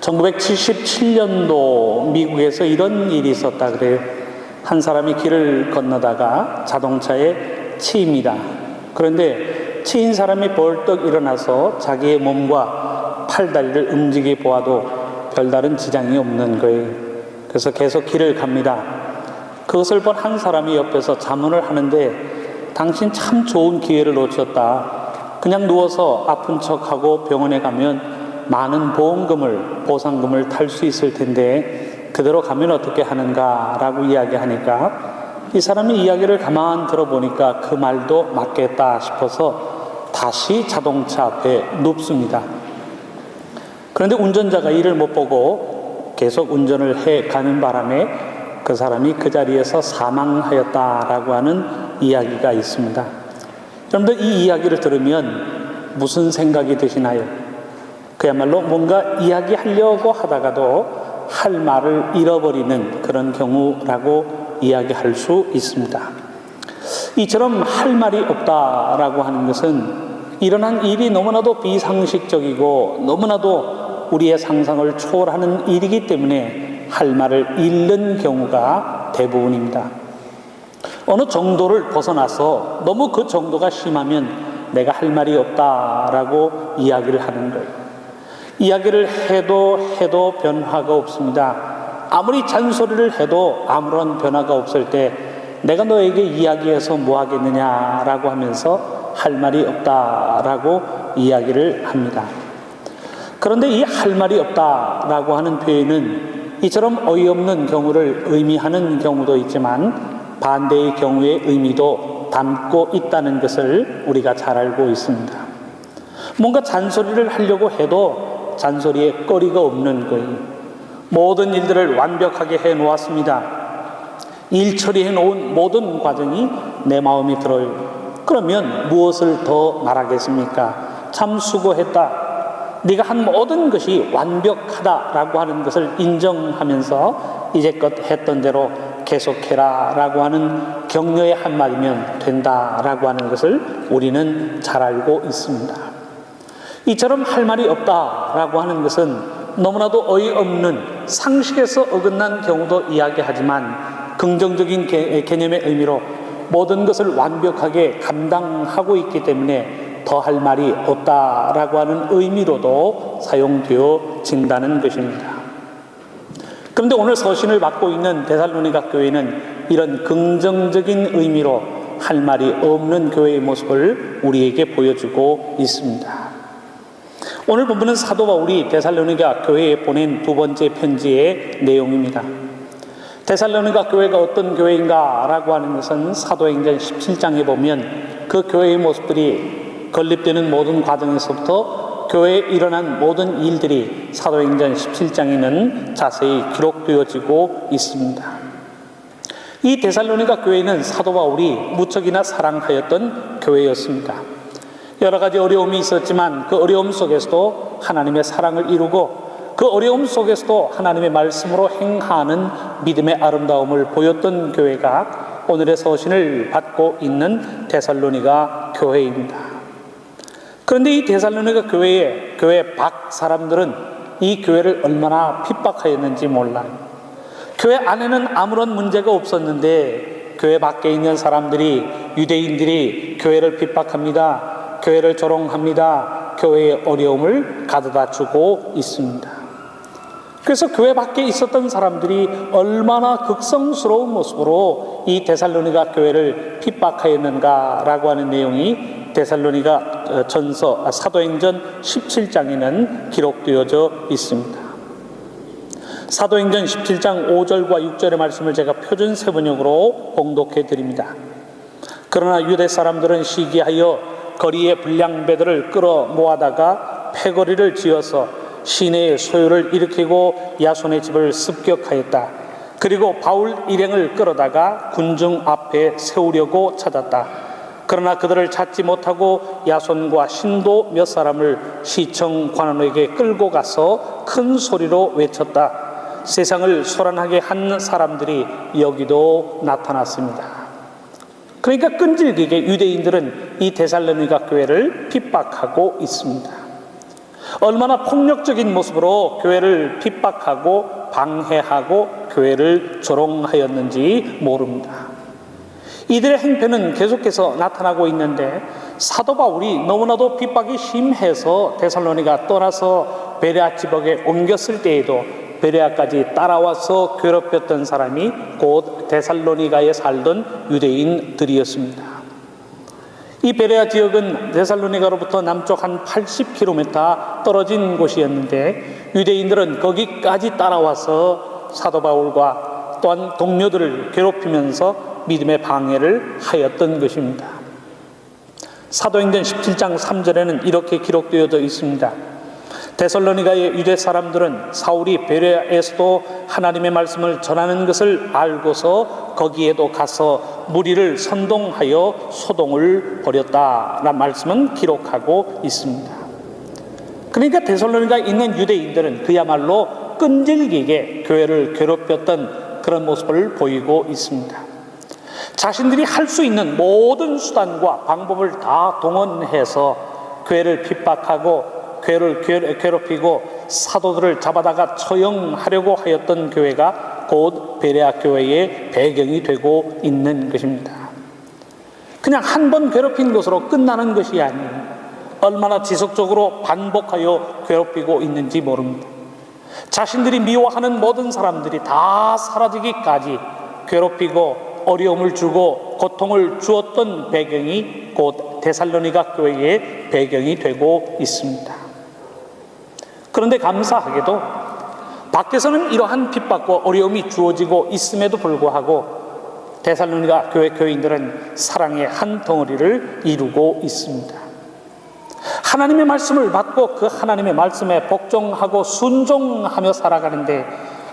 1977년도 미국에서 이런 일이 있었다 그래요. 한 사람이 길을 건너다가 자동차에 치입니다. 그런데 치인 사람이 벌떡 일어나서 자기의 몸과 팔다리를 움직여 보아도 별다른 지장이 없는 거예요. 그래서 계속 길을 갑니다. 그것을 본 한 사람이 옆에서 자문을 하는데, 당신 참 좋은 기회를 놓쳤다. 그냥 누워서 아픈 척하고 병원에 가면 많은 보상금을 탈 수 있을 텐데 그대로 가면 어떻게 하는가 라고 이야기하니까, 이 사람이 이야기를 가만 들어보니까 그 말도 맞겠다 싶어서 다시 자동차 앞에 눕습니다. 그런데 운전자가 이를 못 보고 계속 운전을 해 가는 바람에 그 사람이 그 자리에서 사망하였다라고 하는 이야기가 있습니다. 여러분들, 이 이야기를 들으면 무슨 생각이 드시나요? 그야말로 뭔가 이야기하려고 하다가도 할 말을 잃어버리는 그런 경우라고 이야기할 수 있습니다. 이처럼 할 말이 없다라고 하는 것은 일어난 일이 너무나도 비상식적이고 너무나도 우리의 상상을 초월하는 일이기 때문에 할 말을 잃는 경우가 대부분입니다. 어느 정도를 벗어나서 너무 그 정도가 심하면 내가 할 말이 없다라고 이야기를 하는 거예요. 이야기를 해도 변화가 없습니다. 아무리 잔소리를 해도 아무런 변화가 없을 때 내가 너에게 이야기해서 뭐 하겠느냐라고 하면서 할 말이 없다라고 이야기를 합니다. 그런데 이 할 말이 없다라고 하는 표현은 이처럼 어이없는 경우를 의미하는 경우도 있지만 반대의 경우의 의미도 담고 있다는 것을 우리가 잘 알고 있습니다. 뭔가 잔소리를 하려고 해도 잔소리에 거리가 없는 거예요. 모든 일들을 완벽하게 해놓았습니다. 일 처리해 놓은 모든 과정이 내 마음에 들어요. 그러면 무엇을 더 말하겠습니까? 참 수고했다. 네가 한 모든 것이 완벽하다라고 하는 것을 인정하면서 이제껏 했던 대로 계속해라 라고 하는 격려의 한마디면 된다라고 하는 것을 우리는 잘 알고 있습니다. 이처럼 할 말이 없다라고 하는 것은 너무나도 어이없는 상식에서 어긋난 경우도 이야기하지만 긍정적인 개념의 의미로 모든 것을 완벽하게 감당하고 있기 때문에 더 할 말이 없다라고 하는 의미로도 사용되어진다는 것입니다. 그런데 오늘 서신을 받고 있는 데살로니가 교회는 이런 긍정적인 의미로 할 말이 없는 교회의 모습을 우리에게 보여주고 있습니다. 오늘 본문은 사도 바울이 데살로니가 교회에 보낸 두 번째 편지의 내용입니다. 데살로니가 교회가 어떤 교회인가 라고 하는 것은 사도행전 17장에 보면 그 교회의 모습들이 건립되는 모든 과정에서부터 교회에 일어난 모든 일들이 사도행전 17장에는 자세히 기록되어지고 있습니다. 이 데살로니가 교회는 사도 바울이 무척이나 사랑하였던 교회였습니다. 여러 가지 어려움이 있었지만 그 어려움 속에서도 하나님의 사랑을 이루고 그 어려움 속에서도 하나님의 말씀으로 행하는 믿음의 아름다움을 보였던 교회가 오늘의 서신을 받고 있는 데살로니가 교회입니다. 그런데 이 데살로니가 교회 밖 사람들은 이 교회를 얼마나 핍박하였는지 몰라요. 교회 안에는 아무런 문제가 없었는데 교회 밖에 있는 사람들이, 유대인들이 교회를 핍박합니다. 교회를 조롱합니다. 교회의 어려움을 가져다 주고 있습니다. 그래서 교회 밖에 있었던 사람들이 얼마나 극성스러운 모습으로 이 데살로니가 교회를 핍박하였는가라고 하는 내용이 데살로니가 전서 사도행전 17장에는 기록되어져 있습니다. 사도행전 17장 5절과 6절의 말씀을 제가 표준 세번역으로 봉독해 드립니다. 그러나 유대 사람들은 시기하여 거리에 불량배들을 끌어 모아다가 패거리를 지어서 시내의 소요를 일으키고 야손의 집을 습격하였다. 그리고 바울 일행을 끌어다가 군중 앞에 세우려고 찾았다. 그러나 그들을 찾지 못하고 야손과 신도 몇 사람을 시청 관원에게 끌고 가서 큰 소리로 외쳤다. 세상을 소란하게 한 사람들이 여기도 나타났습니다. 그러니까 끈질기게 유대인들은 이 데살로니가 교회를 핍박하고 있습니다. 얼마나 폭력적인 모습으로 교회를 핍박하고 방해하고 교회를 조롱하였는지 모릅니다. 이들의 행패는 계속해서 나타나고 있는데 사도 바울이 너무나도 핍박이 심해서 데살로니가 떠나서 베레아 지역에 옮겼을 때에도 베레아까지 따라와서 괴롭혔던 사람이 곧 데살로니가에 살던 유대인들이었습니다. 이 베레아 지역은 데살로니가로부터 남쪽 한 80km 떨어진 곳이었는데 유대인들은 거기까지 따라와서 사도 바울과 또한 동료들을 괴롭히면서 믿음의 방해를 하였던 것입니다. 사도행전 17장 3절에는 이렇게 기록되어져 있습니다. 데살로니가의 유대 사람들은 사울이 베레아에서도 하나님의 말씀을 전하는 것을 알고서 거기에도 가서 무리를 선동하여 소동을 벌였다라는 말씀은 기록하고 있습니다. 그러니까 데살로니가에 있는 유대인들은 그야말로 끈질기게 교회를 괴롭혔던 그런 모습을 보이고 있습니다. 자신들이 할 수 있는 모든 수단과 방법을 다 동원해서 교회를 핍박하고 교회를 괴롭히고 사도들을 잡아다가 처형하려고 하였던 교회가 곧 베레아 교회의 배경이 되고 있는 것입니다. 그냥 한 번 괴롭힌 것으로 끝나는 것이 아니에요. 얼마나 지속적으로 반복하여 괴롭히고 있는지 모릅니다. 자신들이 미워하는 모든 사람들이 다 사라지기까지 괴롭히고 어려움을 주고 고통을 주었던 배경이 곧 데살로니가 교회의 배경이 되고 있습니다. 그런데 감사하게도 밖에서는 이러한 핍박과 어려움이 주어지고 있음에도 불구하고 데살로니가 교회 교인들은 사랑의 한 덩어리를 이루고 있습니다. 하나님의 말씀을 받고 그 하나님의 말씀에 복종하고 순종하며 살아가는데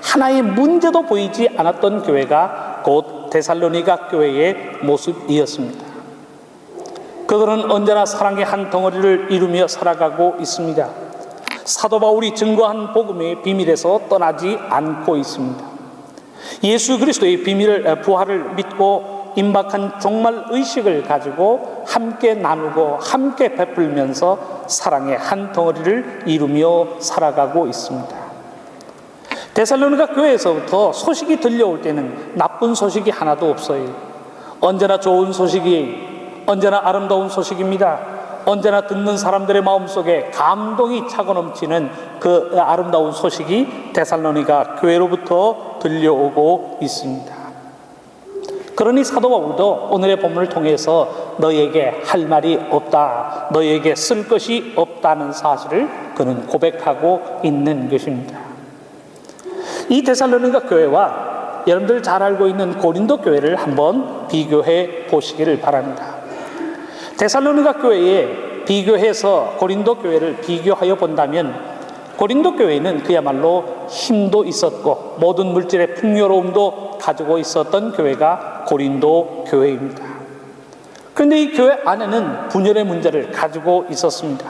하나의 문제도 보이지 않았던 교회가 곧 데살로니가 교회의 모습이었습니다. 그들은 언제나 사랑의 한 덩어리를 이루며 살아가고 있습니다. 사도 바울이 증거한 복음의 비밀에서 떠나지 않고 있습니다. 예수 그리스도의 부활을 믿고 임박한 종말 의식을 가지고 함께 나누고 함께 베풀면서 사랑의 한 덩어리를 이루며 살아가고 있습니다. 데살로니가 교회에서부터 소식이 들려올 때는 나쁜 소식이 하나도 없어요. 언제나 좋은 소식이, 언제나 아름다운 소식입니다. 언제나 듣는 사람들의 마음속에 감동이 차고 넘치는 그 아름다운 소식이 데살로니가 교회로부터 들려오고 있습니다. 그러니 사도 바울도 오늘의 본문을 통해서 너에게 할 말이 없다, 너에게 쓸 것이 없다는 사실을 그는 고백하고 있는 것입니다. 이 데살로니가 교회와 여러분들 잘 알고 있는 고린도 교회를 한번 비교해 보시기를 바랍니다. 데살로니가 교회에 비교해서 고린도 교회를 비교하여 본다면 고린도 교회는 그야말로 힘도 있었고 모든 물질의 풍요로움도 가지고 있었던 교회가 고린도 교회입니다. 그런데 이 교회 안에는 분열의 문제를 가지고 있었습니다.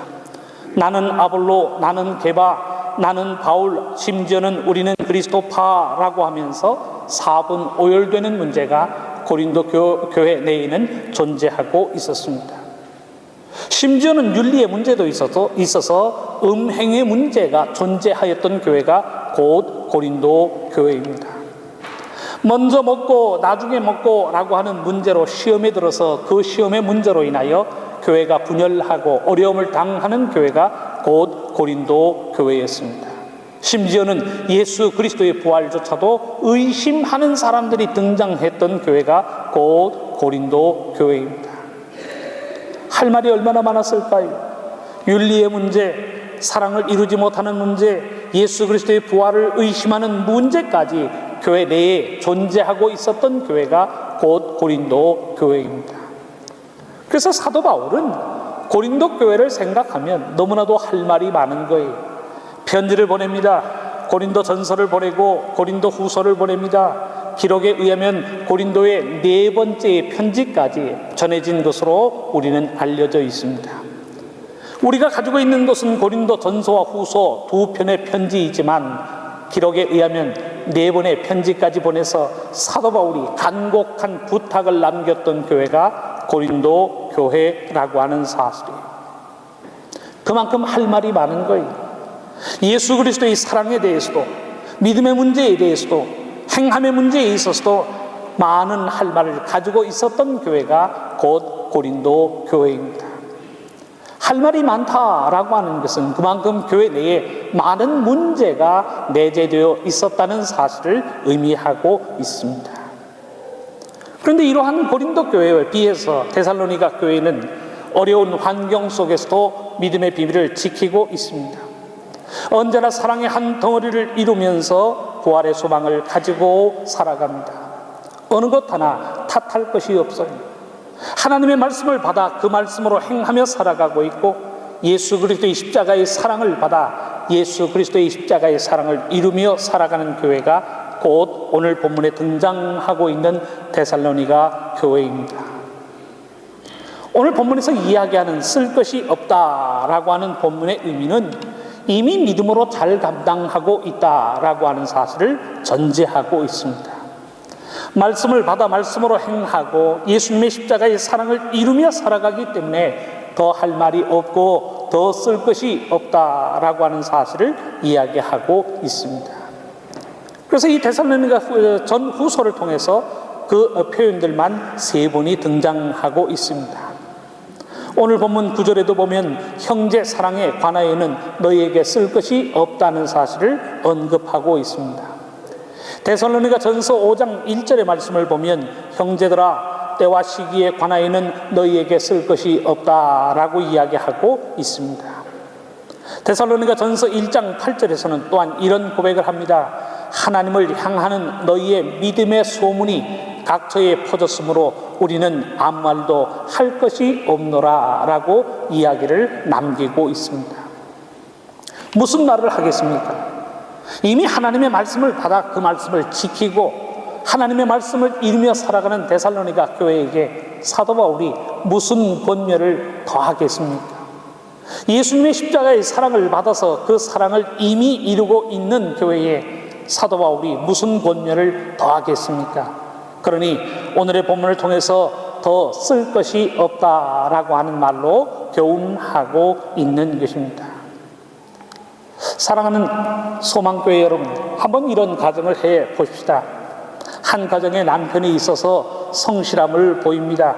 나는 아볼로, 나는 게바, 나는 바울, 심지어는 우리는 그리스도파라고 하면서 사분오열되는 문제가 고린도 교회 내에는 존재하고 있었습니다. 심지어는 윤리의 문제도 있어서 음행의 문제가 존재하였던 교회가 곧 고린도 교회입니다. 먼저 먹고 나중에 먹고 라고 하는 문제로 시험에 들어서 그 시험의 문제로 인하여 교회가 분열하고 어려움을 당하는 교회가 곧 고린도 교회였습니다. 심지어는 예수 그리스도의 부활조차도 의심하는 사람들이 등장했던 교회가 곧 고린도 교회입니다. 할 말이 얼마나 많았을까요? 윤리의 문제, 사랑을 이루지 못하는 문제, 예수 그리스도의 부활을 의심하는 문제까지 교회 내에 존재하고 있었던 교회가 곧 고린도 교회입니다. 그래서 사도 바울은 고린도 교회를 생각하면 너무나도 할 말이 많은 거예요. 편지를 보냅니다. 고린도 전서를 보내고 고린도 후서를 보냅니다. 기록에 의하면 고린도의 4번째 편지까지 전해진 것으로 우리는 알려져 있습니다. 우리가 가지고 있는 것은 고린도 전서와 후서 2편의 편지이지만 기록에 의하면 4번의 편지까지 보내서 사도 바울이 간곡한 부탁을 남겼던 교회가 고린도 교회라고 하는 사실이에요. 그만큼 할 말이 많은 거예요. 예수 그리스도의 사랑에 대해서도, 믿음의 문제에 대해서도, 행함의 문제에 있어서도 많은 할 말을 가지고 있었던 교회가 곧 고린도 교회입니다. 할 말이 많다라고 하는 것은 그만큼 교회 내에 많은 문제가 내재되어 있었다는 사실을 의미하고 있습니다. 그런데 이러한 고린도 교회에 비해서 데살로니가 교회는 어려운 환경 속에서도 믿음의 비밀을 지키고 있습니다. 언제나 사랑의 한 덩어리를 이루면서 부활의 소망을 가지고 살아갑니다. 어느 것 하나 탓할 것이 없어요. 하나님의 말씀을 받아 그 말씀으로 행하며 살아가고 있고, 예수 그리스도의 십자가의 사랑을 받아 예수 그리스도의 십자가의 사랑을 이루며 살아가는 교회가 곧 오늘 본문에 등장하고 있는 데살로니가 교회입니다. 오늘 본문에서 이야기하는 쓸 것이 없다라고 하는 본문의 의미는 이미 믿음으로 잘 감당하고 있다라고 하는 사실을 전제하고 있습니다. 말씀을 받아 말씀으로 행하고 예수님의 십자가의 사랑을 이루며 살아가기 때문에 더 할 말이 없고 더 쓸 것이 없다라고 하는 사실을 이야기하고 있습니다. 그래서 이 데살로니가 전 후서를 통해서 그 표현들만 세 번이 등장하고 있습니다. 오늘 본문 9절에도 보면 형제 사랑에 관하여는 너희에게 쓸 것이 없다는 사실을 언급하고 있습니다. 데살로니가 전서 5장 1절의 말씀을 보면 형제들아 때와 시기에 관하여는 너희에게 쓸 것이 없다라고 이야기하고 있습니다. 데살로니가 전서 1장 8절에서는 또한 이런 고백을 합니다. 하나님을 향하는 너희의 믿음의 소문이 각처에 퍼졌으므로 우리는 아무 말도 할 것이 없노라 라고 이야기를 남기고 있습니다. 무슨 말을 하겠습니까? 이미 하나님의 말씀을 받아 그 말씀을 지키고 하나님의 말씀을 이루며 살아가는 데살로니가 교회에게 사도 바울이 무슨 권면을 더하겠습니까? 예수님의 십자가의 사랑을 받아서 그 사랑을 이미 이루고 있는 교회에 사도 바울이 무슨 권면을 더하겠습니까? 그러니 오늘의 본문을 통해서 더 쓸 것이 없다라고 하는 말로 교훈하고 있는 것입니다. 사랑하는 소망교회 여러분, 한번 이런 가정을 해 보십시다. 한 가정에 남편이 있어서 성실함을 보입니다.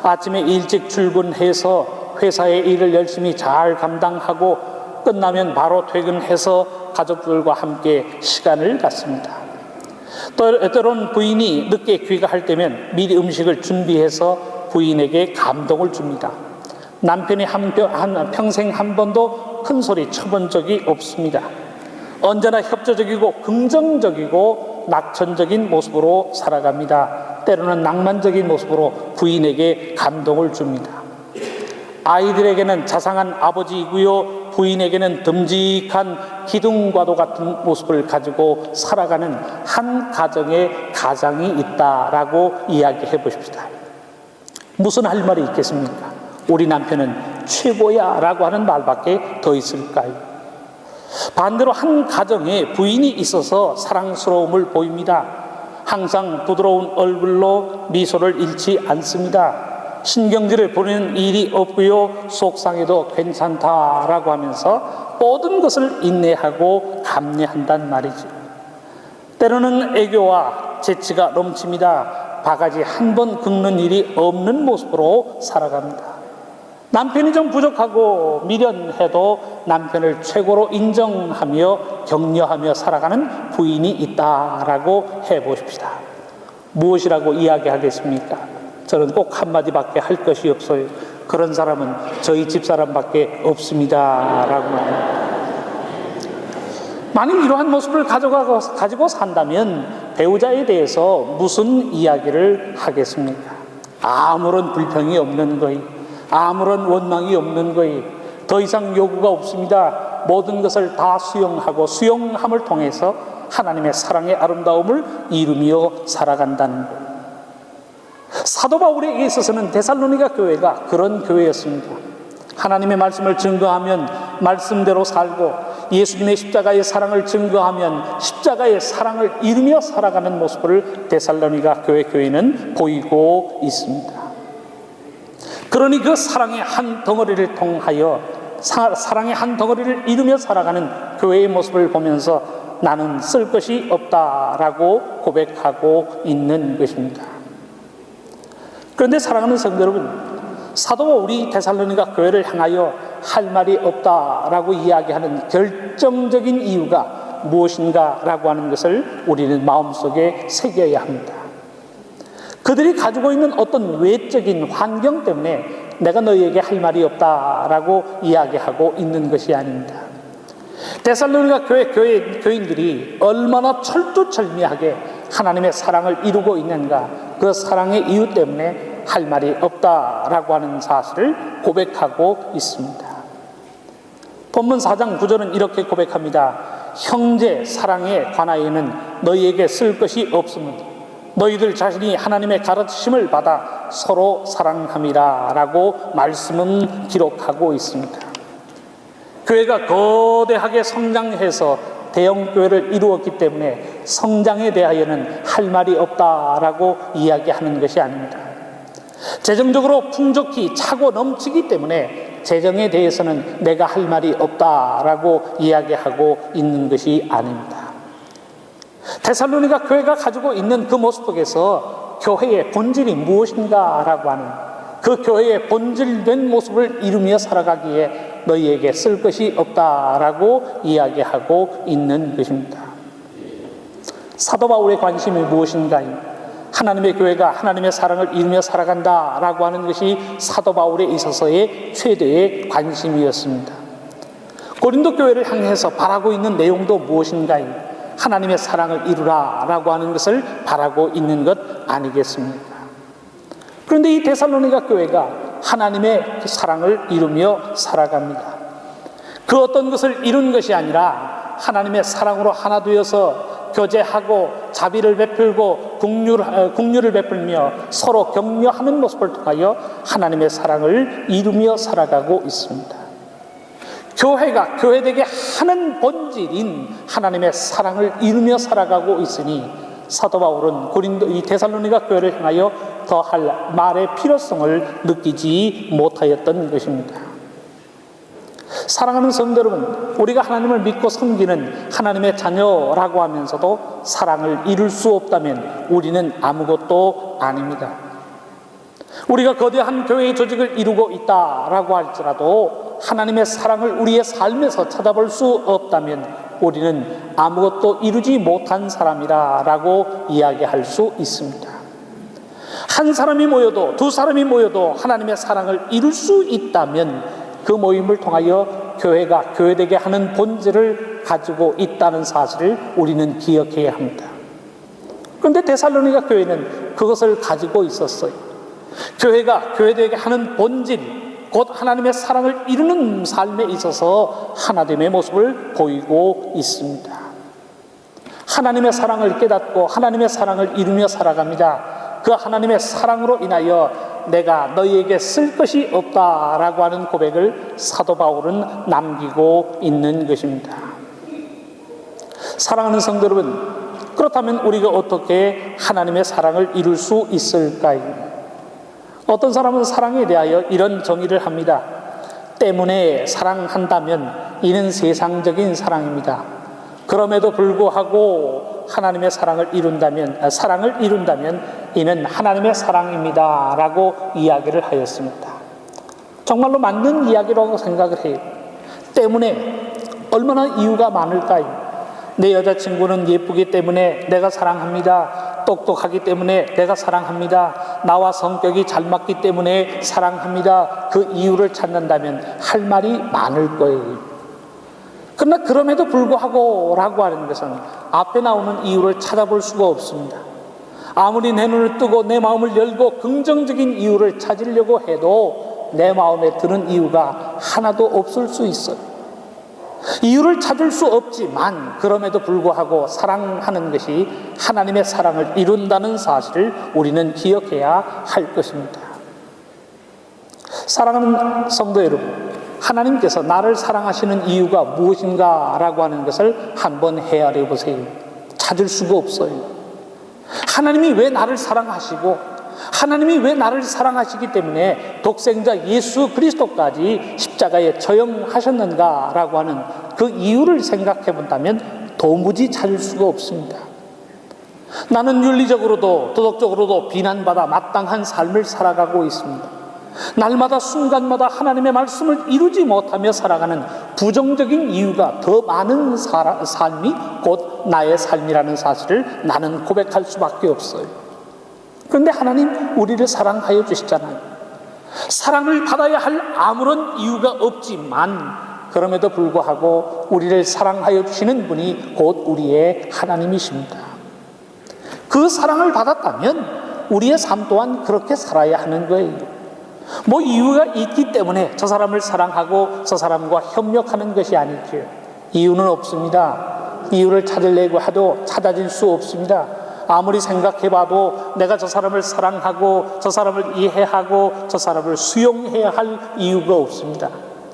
아침에 일찍 출근해서 회사의 일을 열심히 잘 감당하고 끝나면 바로 퇴근해서 가족들과 함께 시간을 갖습니다. 때로는 부인이 늦게 귀가할 때면 미리 음식을 준비해서 부인에게 감동을 줍니다. 남편이 평생 한 번도 큰 소리 쳐본 적이 없습니다. 언제나 협조적이고 긍정적이고 낙천적인 모습으로 살아갑니다. 때로는 낭만적인 모습으로 부인에게 감동을 줍니다. 아이들에게는 자상한 아버지이고요, 부인에게는 듬직한 기둥과도 같은 모습을 가지고 살아가는 한 가정의 가장이 있다라고 이야기해 보십시다. 무슨 할 말이 있겠습니까? 우리 남편은 최고야 라고 하는 말밖에 더 있을까요? 반대로 한 가정에 부인이 있어서 사랑스러움을 보입니다. 항상 부드러운 얼굴로 미소를 잃지 않습니다. 신경질을 부리는 일이 없고요, 속상해도 괜찮다라고 하면서 모든 것을 인내하고 감내한단 말이죠. 때로는 애교와 재치가 넘칩니다. 바가지 한 번 긁는 일이 없는 모습으로 살아갑니다. 남편이 좀 부족하고 미련해도 남편을 최고로 인정하며 격려하며 살아가는 부인이 있다라고 해보십시다. 무엇이라고 이야기하겠습니까? 저는 꼭 한마디밖에 할 것이 없어요. 그런 사람은 저희 집사람밖에 없습니다 라고 합니다. 만약 이러한 모습을 가지고 산다면 배우자에 대해서 무슨 이야기를 하겠습니까? 아무런 불평이 없는 거예요. 아무런 원망이 없는 거예요. 더 이상 요구가 없습니다. 모든 것을 다 수용하고 수용함을 통해서 하나님의 사랑의 아름다움을 이루며 살아간다는 거예요. 사도 바울에게 있어서는 데살로니가 교회가 그런 교회였습니다. 하나님의 말씀을 증거하면 말씀대로 살고 예수님의 십자가의 사랑을 증거하면 십자가의 사랑을 이루며 살아가는 모습을 데살로니가 교회는 보이고 있습니다. 그러니 그 사랑의 한 덩어리를 통하여 사랑의 한 덩어리를 이루며 살아가는 교회의 모습을 보면서 나는 쓸 것이 없다라고 고백하고 있는 것입니다. 그런데 사랑하는 성도 여러분, 사도가 우리 데살로니가 교회를 향하여 할 말이 없다라고 이야기하는 결정적인 이유가 무엇인가라고 하는 것을 우리는 마음속에 새겨야 합니다. 그들이 가지고 있는 어떤 외적인 환경 때문에 내가 너희에게 할 말이 없다라고 이야기하고 있는 것이 아닙니다. 데살로니가 교인들이 얼마나 철두철미하게 하나님의 사랑을 이루고 있는가, 그 사랑의 이유 때문에 할 말이 없다라고 하는 사실을 고백하고 있습니다. 본문 4장 9절은 이렇게 고백합니다. 형제 사랑에 관하여는 너희에게 쓸 것이 없으므로 너희들 자신이 하나님의 가르치심을 받아 서로 사랑함이라 라고 말씀은 기록하고 있습니다. 교회가 거대하게 성장해서 대형교회를 이루었기 때문에 성장에 대하여는 할 말이 없다라고 이야기하는 것이 아닙니다. 재정적으로 풍족히 차고 넘치기 때문에 재정에 대해서는 내가 할 말이 없다라고 이야기하고 있는 것이 아닙니다. 데살로니가 교회가 가지고 있는 그 모습 속에서 교회의 본질이 무엇인가라고 하는 그 교회의 본질된 모습을 이루며 살아가기에 너희에게 쓸 것이 없다라고 이야기하고 있는 것입니다. 사도 바울의 관심이 무엇인가요? 하나님의 교회가 하나님의 사랑을 이루며 살아간다라고 하는 것이 사도 바울에 있어서의 최대의 관심이었습니다. 고린도 교회를 향해서 바라고 있는 내용도 무엇인가요? 하나님의 사랑을 이루라라고 하는 것을 바라고 있는 것 아니겠습니까? 그런데 이 데살로니가 교회가 하나님의 사랑을 이루며 살아갑니다. 그 어떤 것을 이룬 것이 아니라 하나님의 사랑으로 하나 되어서 교제하고 자비를 베풀고 긍휼을 베풀며 서로 격려하는 모습을 통하여 하나님의 사랑을 이루며 살아가고 있습니다. 교회가 교회되게 하는 본질인 하나님의 사랑을 이루며 살아가고 있으니 사도 바울은 고린도 이 데살로니가 교회를 향하여 더할 말의 필요성을 느끼지 못하였던 것입니다. 사랑하는 성도 여러분, 우리가 하나님을 믿고 섬기는 하나님의 자녀라고 하면서도 사랑을 이룰 수 없다면 우리는 아무것도 아닙니다. 우리가 거대한 교회의 조직을 이루고 있다라고 할지라도 하나님의 사랑을 우리의 삶에서 찾아볼 수 없다면 우리는 아무것도 이루지 못한 사람이라고 이야기할 수 있습니다. 한 사람이 모여도 두 사람이 모여도 하나님의 사랑을 이룰 수 있다면 그 모임을 통하여 교회가 교회되게 하는 본질을 가지고 있다는 사실을 우리는 기억해야 합니다. 그런데 데살로니가 교회는 그것을 가지고 있었어요. 교회가 교회되게 하는 본질, 곧 하나님의 사랑을 이루는 삶에 있어서 하나됨의 모습을 보이고 있습니다. 하나님의 사랑을 깨닫고 하나님의 사랑을 이루며 살아갑니다. 그 하나님의 사랑으로 인하여 내가 너희에게 쓸 것이 없다라고 하는 고백을 사도 바울은 남기고 있는 것입니다. 사랑하는 성도 여러분, 그렇다면 우리가 어떻게 하나님의 사랑을 이룰 수 있을까요? 어떤 사람은 사랑에 대하여 이런 정의를 합니다. 때문에 사랑한다면 이는 세상적인 사랑입니다. 그럼에도 불구하고 하나님의 사랑을 이룬다면 이는 하나님의 사랑입니다 라고 이야기를 하였습니다. 정말로 맞는 이야기라고 생각을 해요. 때문에 얼마나 이유가 많을까요? 내 여자친구는 예쁘기 때문에 내가 사랑합니다. 똑똑하기 때문에 내가 사랑합니다. 나와 성격이 잘 맞기 때문에 사랑합니다. 그 이유를 찾는다면 할 말이 많을 거예요. 그러나 그럼에도 불구하고 라고 하는 것은 앞에 나오는 이유를 찾아볼 수가 없습니다. 아무리 내 눈을 뜨고 내 마음을 열고 긍정적인 이유를 찾으려고 해도 내 마음에 드는 이유가 하나도 없을 수 있어요. 이유를 찾을 수 없지만 그럼에도 불구하고 사랑하는 것이 하나님의 사랑을 이룬다는 사실을 우리는 기억해야 할 것입니다. 사랑하는 성도 여러분, 하나님께서 나를 사랑하시는 이유가 무엇인가 라고 하는 것을 한번 헤아려 보세요. 찾을 수가 없어요. 하나님이 왜 나를 사랑하시고 하나님이 왜 나를 사랑하시기 때문에 독생자 예수 그리스도까지 십자가에 처형하셨는가라고 하는 그 이유를 생각해 본다면 도무지 찾을 수가 없습니다. 나는 윤리적으로도 도덕적으로도 비난받아 마땅한 삶을 살아가고 있습니다. 날마다 순간마다 하나님의 말씀을 이루지 못하며 살아가는 부정적인 이유가 더 많은 삶이 곧 나의 삶이라는 사실을 나는 고백할 수밖에 없어요. 그런데 하나님 우리를 사랑하여 주시잖아요. 사랑을 받아야 할 아무런 이유가 없지만 그럼에도 불구하고 우리를 사랑하여 주시는 분이 곧 우리의 하나님이십니다. 그 사랑을 받았다면 우리의 삶 또한 그렇게 살아야 하는 거예요. 뭐 이유가 있기 때문에 저 사람을 사랑하고 저 사람과 협력하는 것이 아니죠. 이유는 없습니다. 이유를 찾으려고 해도 찾아질 수 없습니다. 아무리 생각해봐도 내가 저 사람을 사랑하고 저 사람을 이해하고 저 사람을 수용해야 할 이유가 없습니다.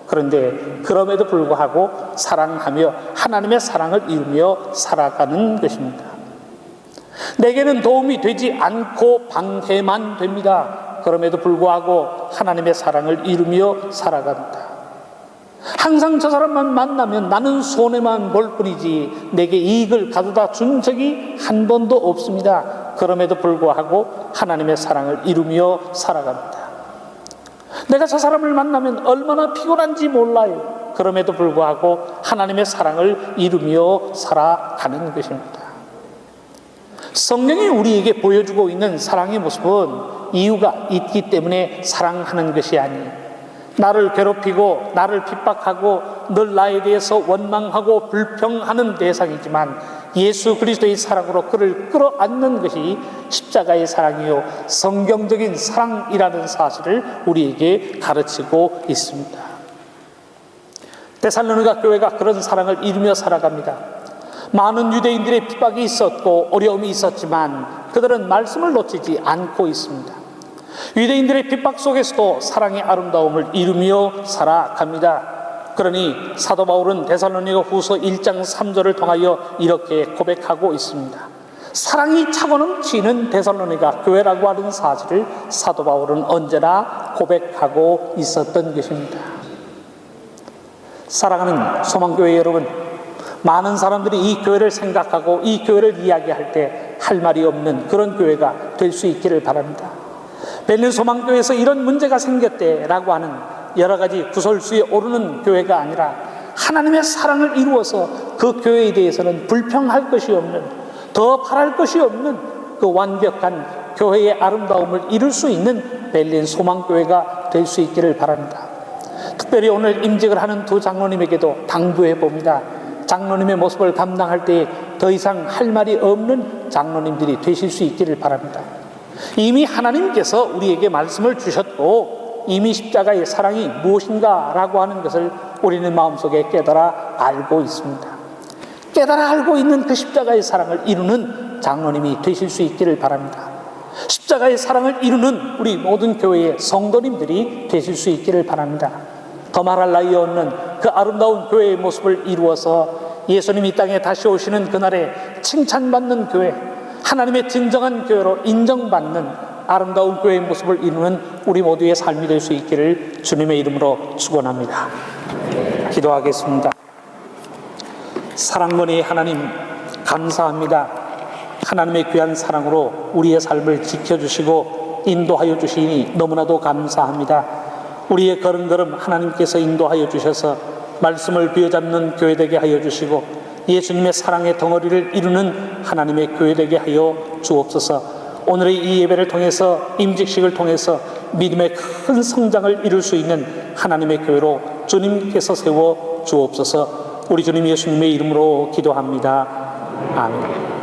그런데 그럼에도 불구하고 사랑하며 하나님의 사랑을 이루며 살아가는 것입니다. 내게는 도움이 되지 않고 방해만 됩니다. 그럼에도 불구하고 하나님의 사랑을 이루며 살아간다. 항상 저 사람만 만나면 나는 손해만 볼 뿐이지 내게 이익을 가져다 준 적이 한 번도 없습니다. 그럼에도 불구하고 하나님의 사랑을 이루며 살아갑니다. 내가 저 사람을 만나면 얼마나 피곤한지 몰라요. 그럼에도 불구하고 하나님의 사랑을 이루며 살아가는 것입니다. 성령이 우리에게 보여주고 있는 사랑의 모습은 이유가 있기 때문에 사랑하는 것이 아니에요. 나를 괴롭히고 나를 핍박하고 늘 나에 대해서 원망하고 불평하는 대상이지만 예수 그리스도의 사랑으로 그를 끌어안는 것이 십자가의 사랑이요 성경적인 사랑이라는 사실을 우리에게 가르치고 있습니다. 데살로니가 교회가 그런 사랑을 이루며 살아갑니다. 많은 유대인들의 핍박이 있었고 어려움이 있었지만 그들은 말씀을 놓치지 않고 있습니다. 유대인들의 핍박 속에서도 사랑의 아름다움을 이루며 살아갑니다. 그러니 사도 바울은 데살로니가 후서 1장 3절을 통하여 이렇게 고백하고 있습니다. 사랑이 차고 넘치는 데살로니가 교회라고 하는 사실을 사도 바울은 언제나 고백하고 있었던 것입니다. 사랑하는 소망교회 여러분, 많은 사람들이 이 교회를 생각하고 이 교회를 이야기할 때 할 말이 없는 그런 교회가 될 수 있기를 바랍니다. 벨린 소망교회에서 이런 문제가 생겼대라고 하는 여러 가지 구설수에 오르는 교회가 아니라 하나님의 사랑을 이루어서 그 교회에 대해서는 불평할 것이 없는, 더 바랄 것이 없는 그 완벽한 교회의 아름다움을 이룰 수 있는 벨린 소망교회가 될 수 있기를 바랍니다. 특별히 오늘 임직을 하는 두 장로님에게도 당부해 봅니다. 장로님의 모습을 감당할 때 더 이상 할 말이 없는 장로님들이 되실 수 있기를 바랍니다. 이미 하나님께서 우리에게 말씀을 주셨고 이미 십자가의 사랑이 무엇인가라고 하는 것을 우리는 마음속에 깨달아 알고 있습니다. 깨달아 알고 있는 그 십자가의 사랑을 이루는 장로님이 되실 수 있기를 바랍니다. 십자가의 사랑을 이루는 우리 모든 교회의 성도님들이 되실 수 있기를 바랍니다. 더 말할 나위 없는 그 아름다운 교회의 모습을 이루어서 예수님이 이 땅에 다시 오시는 그날에 칭찬받는 교회, 하나님의 진정한 교회로 인정받는 아름다운 교회의 모습을 이루는 우리 모두의 삶이 될 수 있기를 주님의 이름으로 축원합니다. 기도하겠습니다. 사랑머니 하나님 감사합니다. 하나님의 귀한 사랑으로 우리의 삶을 지켜주시고 인도하여 주시니 너무나도 감사합니다. 우리의 걸음걸음 하나님께서 인도하여 주셔서 말씀을 부여잡는 교회 되게 하여 주시고 예수님의 사랑의 덩어리를 이루는 하나님의 교회 되게 하여 주옵소서. 오늘의 이 예배를 통해서 임직식을 통해서 믿음의 큰 성장을 이룰 수 있는 하나님의 교회로 주님께서 세워 주옵소서. 우리 주님 예수님의 이름으로 기도합니다. 아멘.